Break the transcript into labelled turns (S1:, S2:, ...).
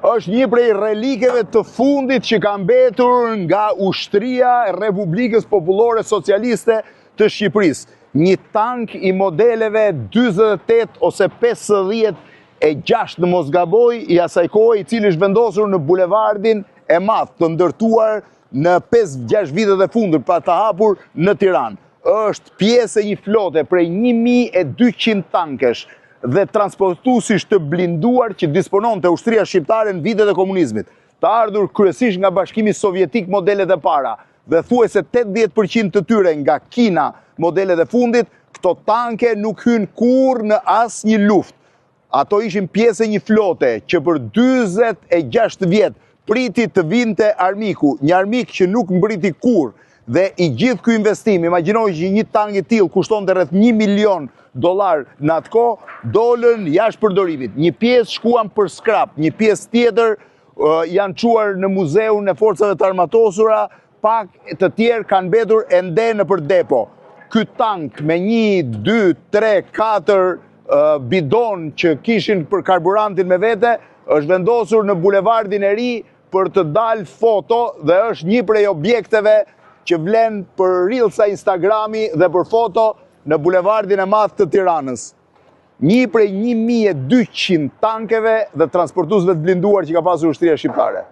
S1: është një prej relikeve të fundit që ka mbetur nga ushtria e Republikës Popullore Socialiste të Shqipërisë. Një tank i modeleve 48 ose 56 në Mosgaboj i asaj kohe, i cili është vendosur në bulevardin e madh, të ndërtuar në 5-6 vitet e fundit, pra të hapur në Tiranë. Është pjesë e një flote prej 1200 tankesh dhe transportuesish të blinduar që dispononte ushtria shqiptare në vitet e komunizmit, të ardhur kryesisht nga Bashkimi Sovjetik modelet e para, dhe thuajse 80% të tyre nga Kina modelet e fundit. Këto tanke nuk hyn kurrë në asnjë luftë. Ato ishin pjesë e një flote që për 46 vjet priti të vinte armiku, një armik që nuk mbriti kurrë, dhe i gjithë ky investim, imagjinoj që një tank i tillë kushtonte rreth $1 milion në atë kohë, dolën jashtë përdorimit. Një pjesë shkuan për skrap, një pjesë tjetër janë çuar në Muzeun e Forcave të Armatosura, pak të tjerë kanë mbetur ende në për depo. Ky tank me 1, 2, 3, 4 bidon që kishin për karburantin me vete, është vendosur në bulevardin e ri për të dalë foto dhe është një prej objekteve që vlen për Reelsa Instagrami dhe për foto në bulevardin e madh të Tiranës. Një prej 1200 tankeve dhe transportuesve të blinduar që ka pasur ushtria shqiptare.